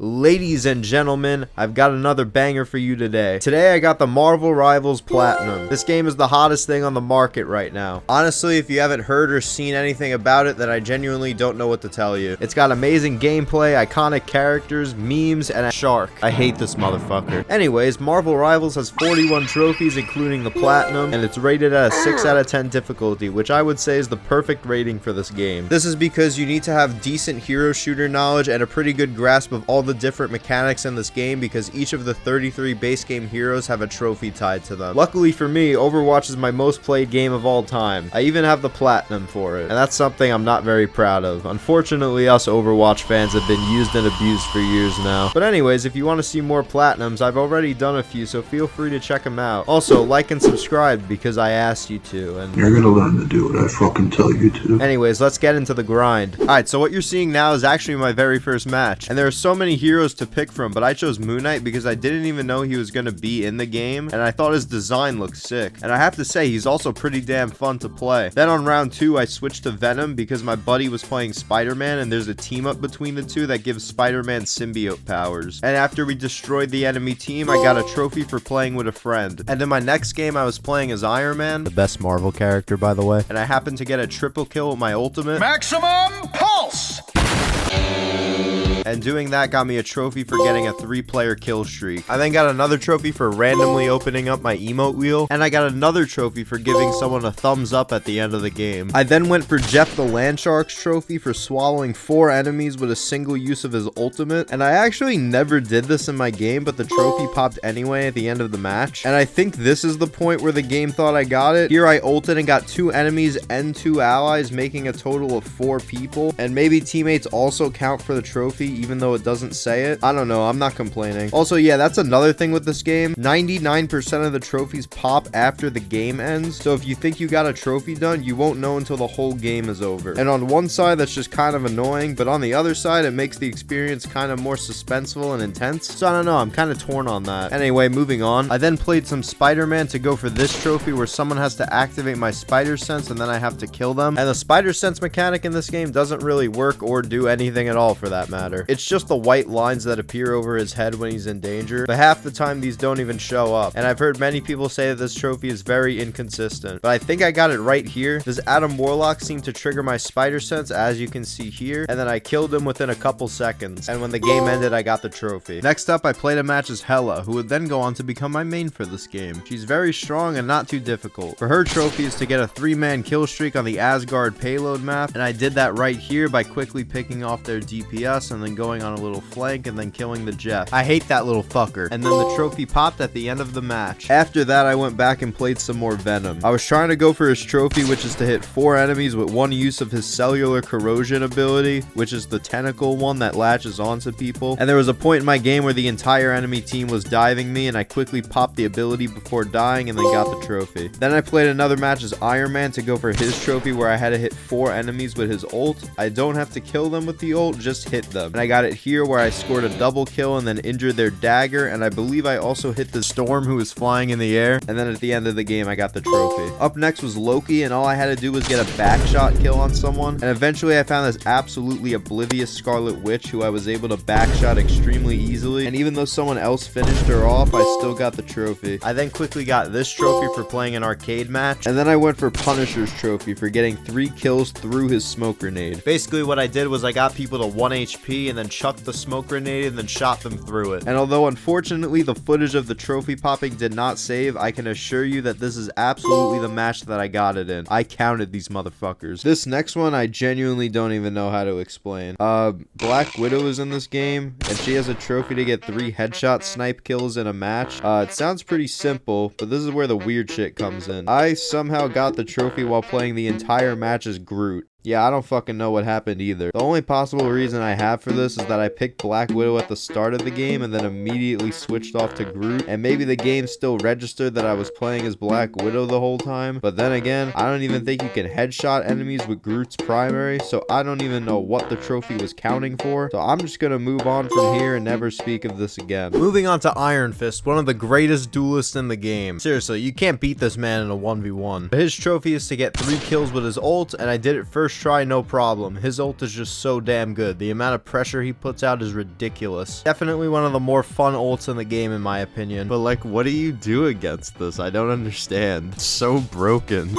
Ladies and gentlemen, I've got another banger for you today. Today I got the Marvel Rivals Platinum. This game is the hottest thing on the market right now. Honestly, if you haven't heard or seen anything about it, then I genuinely don't know what to tell you. It's got amazing gameplay, iconic characters, memes, and a shark. I hate this motherfucker. Anyways, Marvel Rivals has 41 trophies including the Platinum, and it's rated at a 6 out of 10 difficulty, which I would say is the perfect rating for this game. This is because you need to have decent hero shooter knowledge and a pretty good grasp of all the different mechanics in this game, because each of the 33 base game heroes have a trophy tied to them. Luckily for me, Overwatch is my most played game of all time. I even have the Platinum for it, and that's something I'm not very proud of. Unfortunately, us Overwatch fans have been used and abused for years now. But anyways, if you want to see more Platinums, I've already done a few, so feel free to check them out. Also, like and subscribe because I asked you to, and you're gonna learn to do what I fucking tell you to. Anyways, let's get into the grind. Alright, so what you're seeing now is actually my very first match, and there are so many heroes to pick from, but I chose Moon Knight because I didn't even know he was going to be in the game, and I thought his design looked sick. And I have to say, he's also pretty damn fun to play. Then on round 2, I switched to Venom because my buddy was playing Spider-Man, and there's a team up between the two that gives Spider-Man symbiote powers. And after we destroyed the enemy team, I got a trophy for playing with a friend. And in my next game, I was playing as Iron Man, the best Marvel character, by the way, and I happened to get a triple kill with my ultimate. Maximum Pulse! And doing that got me a trophy for getting a 3-player kill streak. I then got another trophy for randomly opening up my emote wheel, and I got another trophy for giving someone a thumbs up at the end of the game. I then went for Jeff the Landshark's trophy for swallowing 4 enemies with a single use of his ultimate, and I actually never did this in my game, but the trophy popped anyway at the end of the match. And I think this is the point where the game thought I got it. Here I ulted and got 2 enemies and 2 allies, making a total of 4 people, and maybe teammates also count for the trophy even though it doesn't say it. I don't know, I'm not complaining. Also, yeah, that's another thing with this game. 99% of the trophies pop after the game ends, so if you think you got a trophy done, you won't know until the whole game is over. And on one side, that's just kind of annoying, but on the other side, it makes the experience kind of more suspenseful and intense. So I don't know, I'm kind of torn on that. Anyway, moving on. I then played some Spider-Man to go for this trophy where someone has to activate my spider sense and then I have to kill them. And the spider sense mechanic in this game doesn't really work or do anything at all for that matter. It's just the white lines that appear over his head when he's in danger, but half the time these don't even show up. And I've heard many people say that this trophy is very inconsistent, but I think I got it right here. This Adam Warlock seemed to trigger my spider sense, as you can see here, and then I killed him within a couple seconds, and when the game ended, I got the trophy. Next up, I played a match as Hela, who would then go on to become my main for this game. She's very strong and not too difficult. For her trophy is to get a 3-man kill streak on the Asgard payload map, and I did that right here by quickly picking off their DPS and then going on a little flank and then killing the Jeff. I hate that little fucker. And then the trophy popped at the end of the match. After that, I went back and played some more Venom. I was trying to go for his trophy, which is to hit 4 enemies with 1 use of his cellular corrosion ability, which is the tentacle one that latches onto people. And there was a point in my game where the entire enemy team was diving me, and I quickly popped the ability before dying and then got the trophy. Then I played another match as Iron Man to go for his trophy, where I had to hit 4 enemies with his ult. I don't have to kill them with the ult, just hit them. And I got it here where I scored a double kill and then injured their Dagger, and I believe I also hit the Storm who was flying in the air, and then at the end of the game I got the trophy. Up next was Loki, and all I had to do was get a backshot kill on someone, and eventually I found this absolutely oblivious Scarlet Witch who I was able to backshot extremely easily, and even though someone else finished her off, I still got the trophy. I then quickly got this trophy for playing an arcade match, and then I went for Punisher's trophy for getting 3 kills through his smoke grenade. Basically what I did was I got people to 1 HP and then chucked the smoke grenade and then shot them through it. And although unfortunately the footage of the trophy popping did not save, I can assure you that this is absolutely the match that I got it in. I counted these motherfuckers. This next one I genuinely don't even know how to explain. Black Widow is in this game, and she has a trophy to get 3 headshot snipe kills in a match. It sounds pretty simple, but this is where the weird shit comes in. I somehow got the trophy while playing the entire match as Groot. Yeah, I don't fucking know what happened either. The only possible reason I have for this is that I picked Black Widow at the start of the game and then immediately switched off to Groot, and maybe the game still registered that I was playing as Black Widow the whole time, but then again, I don't even think you can headshot enemies with Groot's primary, so I don't even know what the trophy was counting for, so I'm just gonna move on from here and never speak of this again. Moving on to Iron Fist, one of the greatest duelists in the game. Seriously, you can't beat this man in a 1v1. But his trophy is to get 3 kills with his ult, and I did it first first try, no problem. His ult is just so damn good. The amount of pressure he puts out is ridiculous. Definitely one of the more fun ults in the game in my opinion. But like, what do you do against this? I don't understand. It's so broken.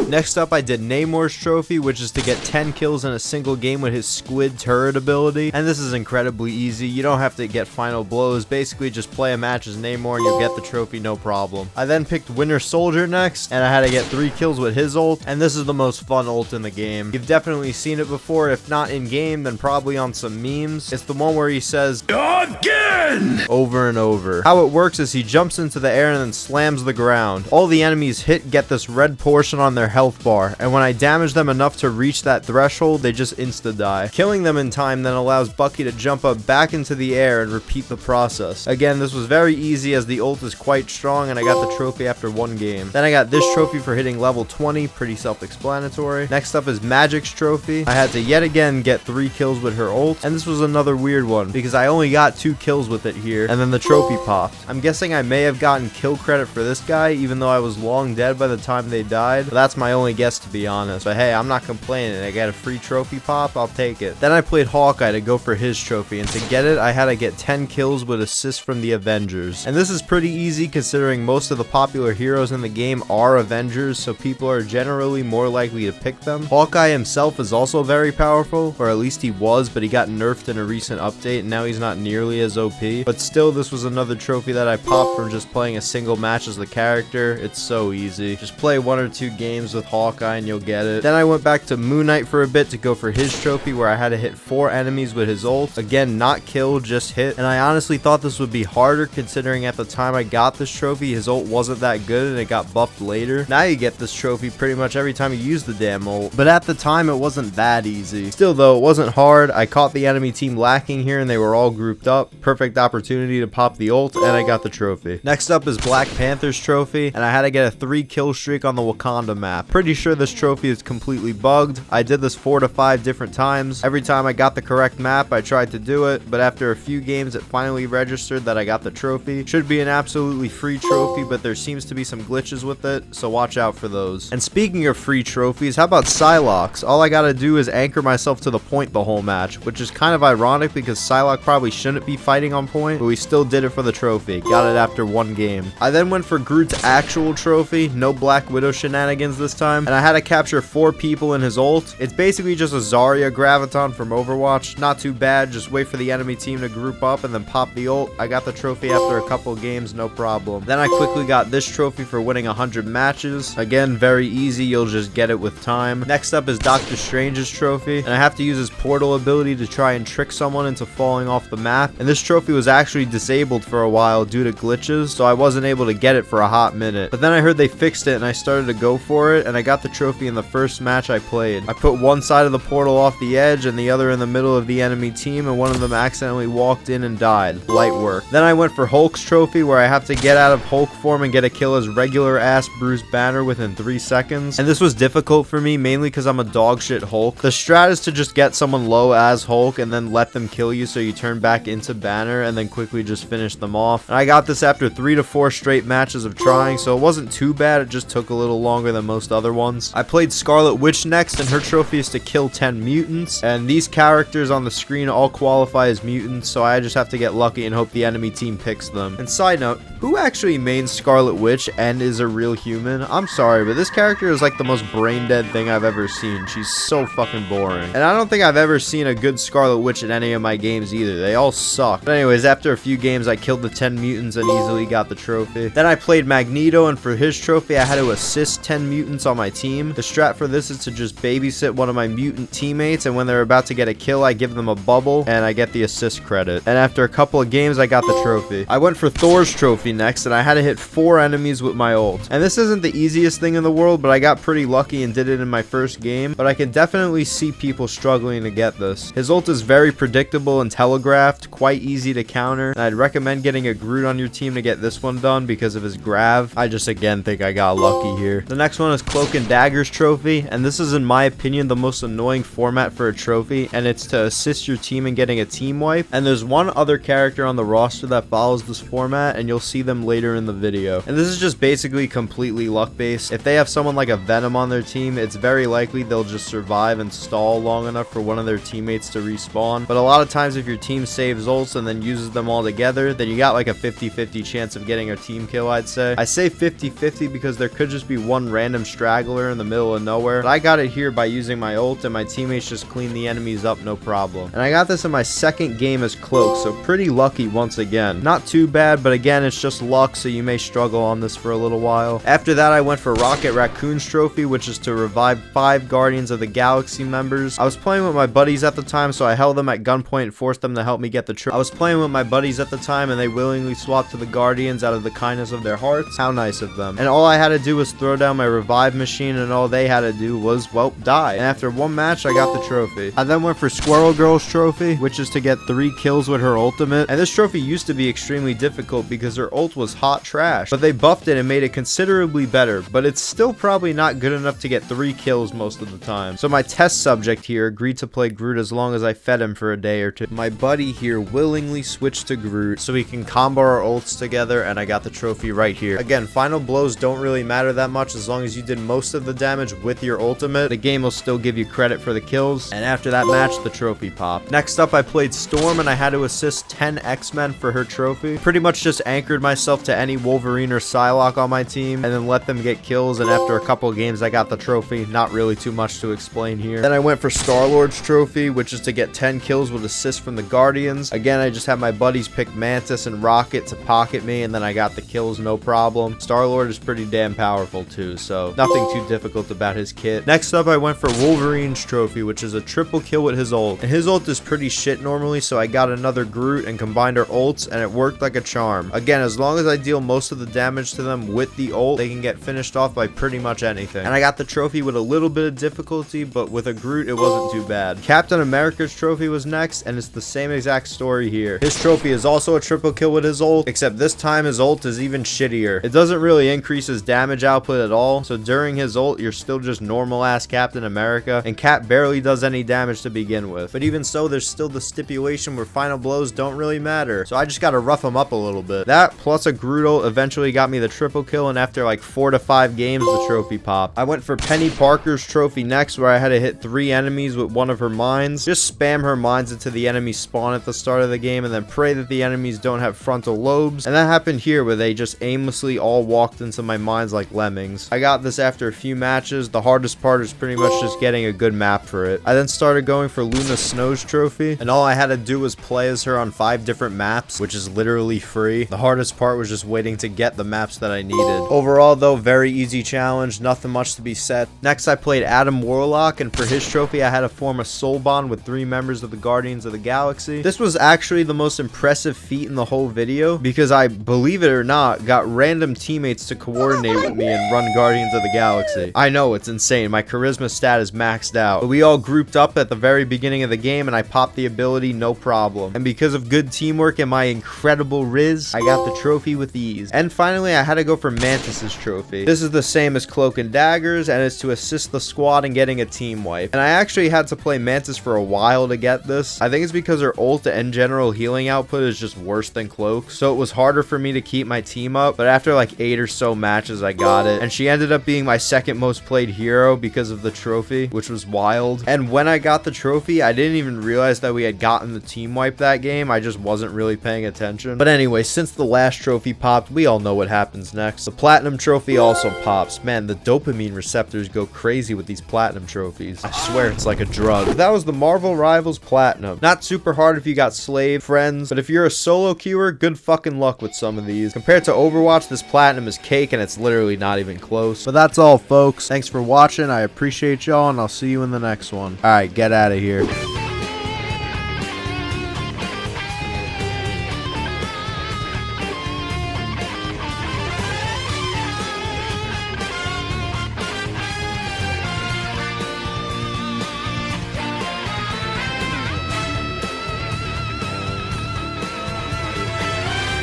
Next up, I did Namor's trophy, which is to get 10 kills in a single game with his squid turret ability. And this is incredibly easy. You don't have to get final blows. Basically, just play a match as Namor and you'll get the trophy, no problem. I then picked Winter Soldier next, and I had to get 3 kills with his ult. And this is the most fun ult in the game. You've definitely seen it before. If not in game, then probably on some memes. It's the one where he says, "Again!" over and over. How it works is he jumps into the air and then slams the ground. All the enemies hit get this red portion on their health bar, and when I damage them enough to reach that threshold, they just insta-die. Killing them in time then allows Bucky to jump up back into the air and repeat the process. Again, this was very easy as the ult is quite strong, and I got the trophy after 1 game. Then I got this trophy for hitting level 20, pretty self-explanatory. Next up is Magic's trophy. I had to yet again get 3 kills with her ult, and this was another weird one, because I only got 2 kills with it here, and then the trophy popped. I'm guessing I may have gotten kill credit for this guy, even though I was long dead by the time they died, but that's my only guess, to be honest. But hey, I'm not complaining. I got a free trophy pop, I'll take it. Then I played Hawkeye to go for his trophy, and to get it, I had to get 10 kills with assists from the Avengers. And this is pretty easy considering most of the popular heroes in the game are Avengers, so people are generally more likely to pick them. Hawkeye himself is also very powerful, or at least he was, but he got nerfed in a recent update, and now he's not nearly as OP. But still, this was another trophy that I popped from just playing a single match as the character. It's so easy. Just play 1 or 2 games with Hawkeye and you'll get it. Then I went back to Moon Knight for a bit to go for his trophy, where I had to hit 4 enemies with his ult. Again, not kill, just hit. And I honestly thought this would be harder considering at the time I got this trophy, his ult wasn't that good and it got buffed later. Now you get this trophy pretty much every time you use the damn ult. But at the time, it wasn't that easy. Still though, it wasn't hard. I caught the enemy team lacking here and they were all grouped up. Perfect opportunity to pop the ult, and I got the trophy. Next up is Black Panther's trophy, and I had to get a 3 kill streak on the Wakanda map. Pretty sure this trophy is completely bugged. I did this 4 to 5 different times. Every time I got the correct map, I tried to do it, but after a few games, it finally registered that I got the trophy. Should be an absolutely free trophy, but there seems to be some glitches with it, so watch out for those. And speaking of free trophies, how about Psylocke's? All I gotta do is anchor myself to the point the whole match, which is kind of ironic because Psylocke probably shouldn't be fighting on point, but we still did it for the trophy. Got it after 1 game. I then went for Groot's actual trophy, no Black Widow shenanigans this time, and I had to capture 4 people in his ult. It's basically just a Zarya Graviton from Overwatch. Not too bad, just wait for the enemy team to group up and then pop the ult. I got the trophy after a couple games, no problem. Then I quickly got this trophy for winning 100 matches. Again, very easy, you'll just get it with time. Next up is Doctor Strange's trophy, and I have to use his portal ability to try and trick someone into falling off the map. And this trophy was actually disabled for a while due to glitches, so I wasn't able to get it for a hot minute. But then I heard they fixed it and I started to go for it, and I got the trophy in the first match I played. I put one side of the portal off the edge and the other in the middle of the enemy team, and one of them accidentally walked in and died. Light work. Then I went for Hulk's trophy, where I have to get out of Hulk form and get a kill as regular ass Bruce Banner within 3 seconds. And this was difficult for me, mainly because I'm a dog shit Hulk. The strat is to just get someone low as Hulk and then let them kill you so you turn back into Banner and then quickly just finish them off. And I got this after 3 to 4 straight matches of trying, so it wasn't too bad, it just took a little longer than most other ones. I played Scarlet Witch next, and her trophy is to kill 10 mutants, and these characters on the screen all qualify as mutants, so I just have to get lucky and hope the enemy team picks them. And side note, who actually mains Scarlet Witch and is a real human? I'm sorry, but this character is like the most brain dead thing I've ever seen. She's so fucking boring. And I don't think I've ever seen a good Scarlet Witch in any of my games either. They all suck. But anyways, after a few games, I killed the 10 mutants and easily got the trophy. Then I played Magneto, and for his trophy, I had to assist 10 mutants on my team. The strat for this is to just babysit one of my mutant teammates, and when they're about to get a kill, I give them a bubble, and I get the assist credit. And after a couple of games, I got the trophy. I went for Thor's trophy next, and I had to hit 4 enemies with my ult. And this isn't the easiest thing in the world, but I got pretty lucky and did it in my first game, but I can definitely see people struggling to get this. His ult is very predictable and telegraphed, quite easy to to counter, and I'd recommend getting a Groot on your team to get this one done because of his grav. I just again think I got lucky here. The next one is Cloak and Dagger's trophy, and this is in my opinion the most annoying format for a trophy, and it's to assist your team in getting a team wipe. And there's one other character on the roster that follows this format, and you'll see them later in the video. And this is just basically completely luck based. If they have someone like a Venom on their team, it's very likely they'll just survive and stall long enough for one of their teammates to respawn. But a lot of times if your team saves ults and then uses them all together, then you got like a 50-50 chance of getting a team kill, I'd say. I say 50-50 because there could just be one random straggler in the middle of nowhere, but I got it here by using my ult, and my teammates just clean the enemies up no problem. And I got this in my second game as Cloak, so pretty lucky once again. Not too bad, but again, it's just luck, so you may struggle on this for a little while. After that, I went for Rocket Raccoon's trophy, which is to revive 5 Guardians of the Galaxy members. I was playing with my buddies at the time, so I held them at gunpoint and forced them to help me get the trophy. I was playing with my buddies at the time, and they willingly swapped to the Guardians out of the kindness of their hearts. How nice of them. And all I had to do was throw down my revive machine, and all they had to do was, well, die. And after one match, I got the trophy. I then went for Squirrel Girl's trophy, which is to get 3 kills with her ultimate. And this trophy used to be extremely difficult because her ult was hot trash, but they buffed it and made it considerably better, but it's still probably not good enough to get 3 kills most of the time. So my test subject here agreed to play Groot as long as I fed him for a day or two. My buddy here willingly switched to Groot so we can combo our ults together, and I got the trophy right here. Again, final blows don't really matter that much as long as you did most of the damage with your ultimate. The game will still give you credit for the kills, and after that match, the trophy popped. Next up, I played Storm, and I had to assist 10 X-Men for her trophy. Pretty much just anchored myself to any Wolverine or Psylocke on my team, and then let them get kills, and after a couple of games, I got the trophy. Not really too much to explain here. Then I went for Star-Lord's trophy, which is to get 10 kills with assists from the Guardians. Again, I just had my buddies pick Mantis and Rocket to pocket me, and then I got the kills no problem. Star-Lord is pretty damn powerful too, so nothing too difficult about his kit. Next up, I went for Wolverine's trophy, which is a triple kill with his ult. And his ult is pretty shit normally, so I got another Groot and combined our ults, and it worked like a charm. Again, as long as I deal most of the damage to them with the ult, they can get finished off by pretty much anything. And I got the trophy with a little bit of difficulty, but with a Groot, it wasn't too bad. Captain America's trophy was next, and it's the same exact story here. His trophy is also a triple kill with his ult, except this time his ult is even shittier. It doesn't really increase his damage output at all, so during his ult, you're still just normal ass Captain America, and Cap barely does any damage to begin with. But even so, there's still the stipulation where final blows don't really matter, so I just gotta rough him up a little bit. That plus a Groot ult eventually got me the triple kill, and after like 4 to 5 games, the trophy popped. I went for Penny Parker's trophy next, where I had to hit 3 enemies with one of her mines. Just spam her mines into the enemy spawn at the start of the game, and then pray that the enemies don't have frontal lobes. And that happened here, where they just aimlessly all walked into my mines like lemmings. I got this after a few matches. The hardest part is pretty much just getting a good map for it. I then started going for Luna Snow's trophy, and all I had to do was play as her on 5 different maps, which is literally free. The hardest part was just waiting to get the maps that I needed. Overall though, very easy challenge, nothing much to be said. Next, I played Adam Warlock, and for his trophy, I had to form a soul bond with 3 members of the Guardians of the Galaxy. This was actually the most impressive feat in the whole video, because I, believe it or not, got random teammates to coordinate with me and run Guardians of the Galaxy. I know, it's insane. My charisma stat is maxed out. But we all grouped up at the very beginning of the game, and I popped the ability no problem. And because of good teamwork and my incredible riz, I got the trophy with ease. And finally, I had to go for Mantis's trophy. This is the same as Cloak and Dagger's, and it's to assist the squad in getting a team wipe. And I actually had to play Mantis for a while to get this. I think it's because her ult and general healing output is just worse than Cloak, so it was harder for me to keep my team up, but after like 8 or so matches, I got it. And she ended up being my second most played hero because of the trophy, which was wild. And when I got the trophy, I didn't even realize that we had gotten the team wipe that game. I just wasn't really paying attention. But anyway, since the last trophy popped, we all know what happens next. The platinum trophy also pops. Man, the dopamine receptors go crazy with these platinum trophies. I swear it's like a drug. That was the Marvel Rivals Platinum. Not super hard if you got Slave, Friends, but if you're a solo queuer, good fucking luck with some of these. Compared to Overwatch, this platinum is cake, and it's literally not even close. But that's all, folks. Thanks for watching. I appreciate y'all, and I'll see you in the next one. Alright, get out of here.